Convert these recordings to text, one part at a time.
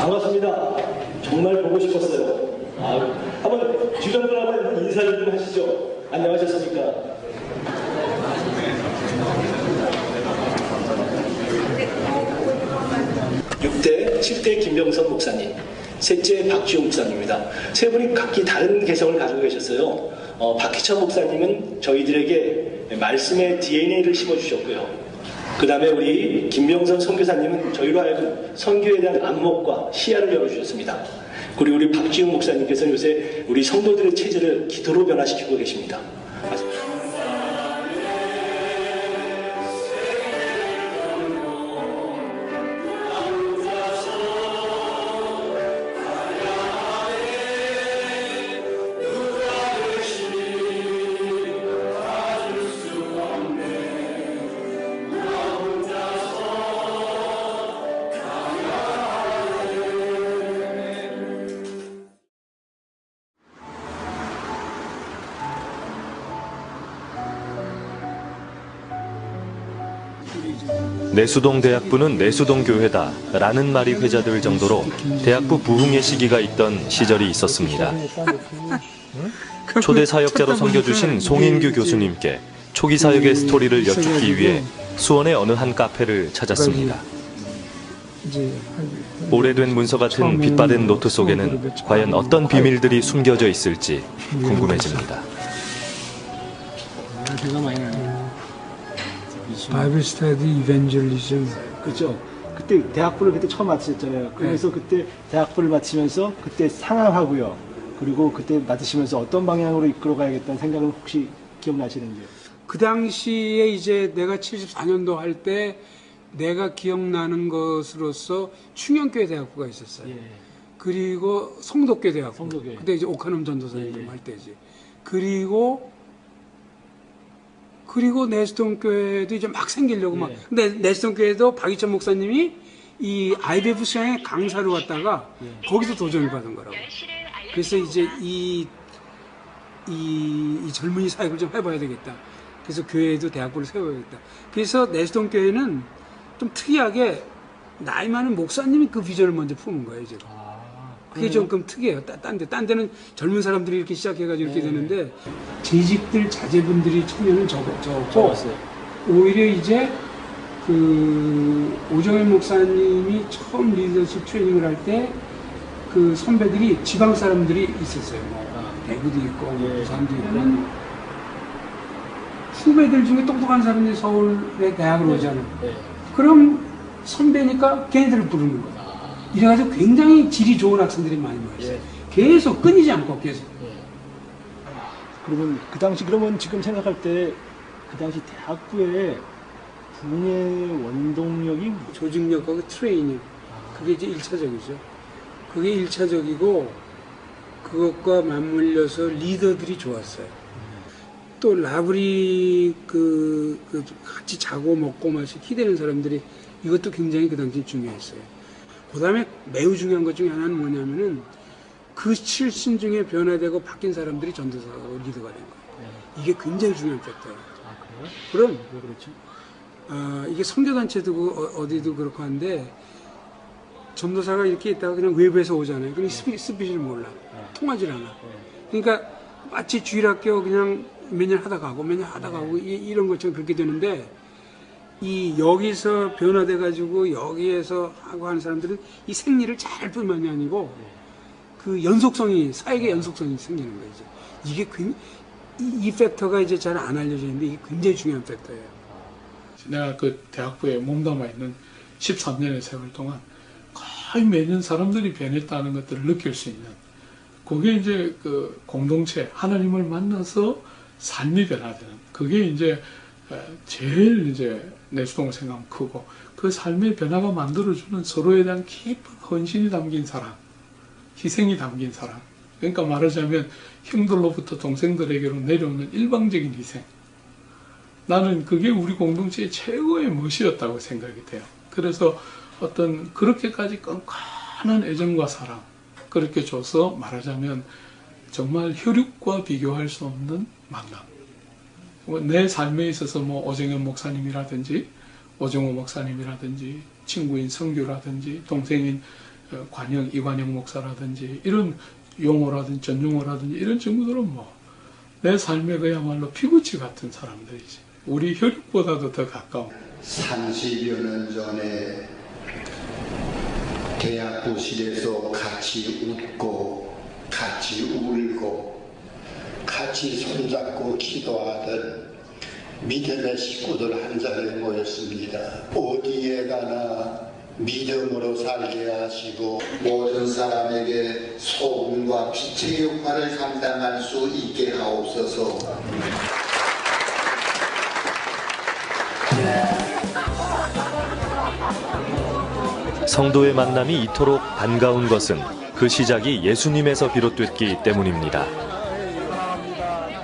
반갑습니다. 정말 보고 싶었어요. 한번 주변들 한번 인사를 좀 하시죠. 안녕하셨습니까? (6대) (7대) 김병선 목사님, 셋째 박지용 목사님입니다. 세 분이 각기 다른 개성을 가지고 계셨어요. 박희천 목사님은 저희들에게 말씀의 DNA를 심어주셨고요. 그 다음에 우리 김병선 선교사님은 저희로 하여금 선교에 대한 안목과 시야를 열어주셨습니다. 그리고 우리 박지용 목사님께서는 요새 우리 성도들의 체질을 기도로 변화시키고 계십니다. 내수동 대학부는 내수동 교회다 라는 말이 회자될 정도로 대학부 부흥의 시기가 있던 시절이 있었습니다. 초대 사역자로 섬겨주신 송인규 교수님께 초기 사역의 스토리를 여쭙기 위해 수원의 어느 한 카페를 찾았습니다. 오래된 문서 같은 빛바랜 노트 속에는 과연 어떤 비밀들이 숨겨져 있을지 궁금해집니다. 바이블 스터디 이벤젤리즘. 그렇죠. 그때 대학부를 그때 처음 마치셨잖아요. 그래서 그때 대학부를 마치면서 그때 상황하고요. 그리고 그때 맡으시면서 어떤 방향으로 이끌어가야겠다는 생각을 혹시 기억나시는지요? 그 당시에 이제 내가 74년도 할 때 내가 기억나는 것으로서 충영교회 대학부가 있었어요. 예. 그리고 성덕교 대학부. 성덕교회. 그때 이제 오카놈 전도사님 예. 할 때지. 그리고 내수동 교회도 이제 막 생기려고 막. 근데 내수동 교회도 박희천 목사님이 이 IBF 수양에 강사로 왔다가 거기서 도전을 받은 거라고. 그래서 이제 이 젊은이 사역을 좀 해봐야 되겠다. 그래서 교회에도 대학부를 세워야겠다. 그래서 내수동 교회는 좀 특이하게 나이 많은 목사님이 그 비전을 먼저 푸는 거예요, 지금. 그게 조금 특이해요. 딴 데는 젊은 사람들이 이렇게 시작해가지고 이렇게 되는데, 재직들, 자제분들이 청년은 적었고, 오히려 이제 그 오정현 목사님이 처음 리더십 트레이닝을 할 때 그 선배들이 지방 사람들이 있었어요. 대구도 있고, 부산도 있고. 후배들 중에 똑똑한 사람들이 서울에 대학을 오잖아요. 그럼 선배니까 걔네들을 부르는 거예요. 이래가지고 굉장히 질이 좋은 학생들이 많이 모였어요. 계속 끊이지 않고 계속. 그러면 그 당시 그러면 지금 생각할 때 그 당시 대학부의 부흥의 원동력이 조직력하고 트레이닝. 그게 이제 1차적이죠. 그게 1차적이고 그것과 맞물려서 리더들이 좋았어요. 또 라브리 같이 자고 먹고 마시 기대는 사람들이 이것도 굉장히 그 당시 중요했어요. 그 다음에 매우 중요한 것 중에 하나는 뭐냐면은 그 출신 중에 변화되고 바뀐 사람들이 전도사고 리더가 된 거예요. 이게 굉장히 중요한 팩터예요. 그래요? 그럼 왜 그렇죠? 이게 선교단체도 어디도 그렇고 한데 전도사가 이렇게 있다가 그냥 외부에서 오잖아요. 그럼 스피치를 몰라. 통하질 않아. 그러니까 마치 주일학교 그냥 몇 년 하다 가고 몇 년 하다 가고 이런 것처럼 그렇게 되는데 여기서 변화돼가지고 여기에서 하고 하는 사람들은 이 생리를 잘 뿐만이 아니고 그 연속성이, 사역의 연속성이 생기는 거죠. 이게 이 팩터가 이제 잘 안 알려져 있는데 이게 굉장히 중요한 팩터예요. 내가 그 대학부에 몸담아 있는 13년의 세월 동안 거의 매년 사람들이 변했다는 것들을 느낄 수 있는 그게 이제 그 공동체, 하나님을 만나서 삶이 변화되는 그게 이제 제일 이제 내수동을 생각하면 크고 그 삶의 변화가 만들어주는 서로에 대한 깊은 헌신이 담긴 사랑, 희생이 담긴 사랑. 그러니까 말하자면 형들로부터 동생들에게로 내려오는 일방적인 희생. 나는 그게 우리 공동체의 최고의 멋이었다고 생각이 돼요. 그래서 어떤 그렇게까지 끈끈한 애정과 사랑 그렇게 줘서 말하자면 정말 혈육과 비교할 수 없는 만남. 내 삶에 있어서 뭐 오정현 목사님이라든지 오정호 목사님이라든지 친구인 성규라든지 동생인 관영 이관영 목사라든지 이런 용어라든지 전용어라든지 이런 친구들은 뭐 내 삶에 그야말로 피부치 같은 사람들이지. 우리 혈육보다도 더 가까운. 30여 년 전에 대학부실에서 같이 웃고 같이 울고 같이 손잡고 기도하던 믿음의 식구들 한 자리에 모였습니다. 어디에 가나 믿음으로 살게 하시고 모든 사람에게 소금과 빛의 역할을 감당할 수 있게 하옵소서. 성도의 만남이 이토록 반가운 것은 그 시작이 예수님에서 비롯됐기 때문입니다.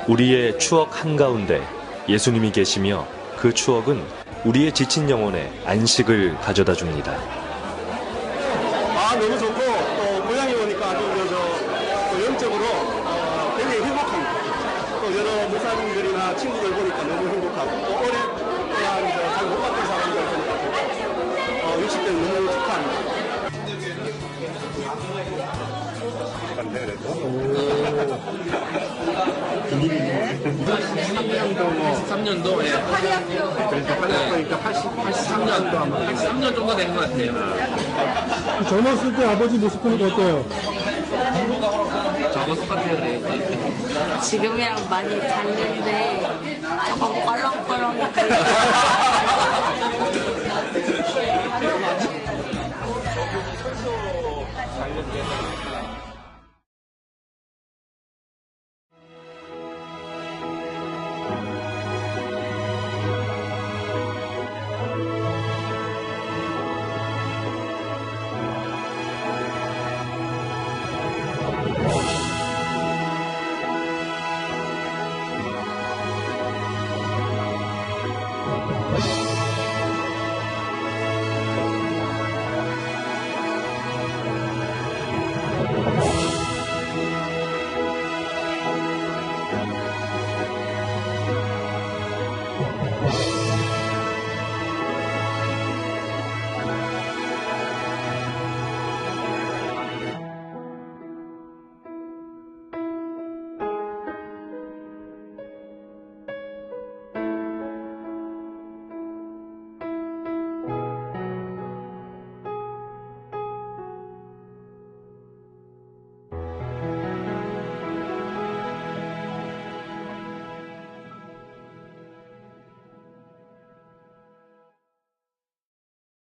우리의 추억 한가운데 예수님이 계시며 그 추억은 우리의 지친 영혼에 안식을 가져다 줍니다. 너무 좋고 또 고향에 오니까 아주 또 영적으로 굉장히 행복합니다. 또 여러 목사님들이나 친구들 보니까 너무 행복하고 또 오랫동안 잘 못 봤던 사람들 보니까 60대 너무 축하합니다. 그러니까 83년도 아마 83년 정도 되는 것 같아요. 젊었을 때 아버지 모습 보니까 어때요? 저거 똑같아요. 그래. 지금이랑 많이 다른데 조금 껄렁껄렁해 보이고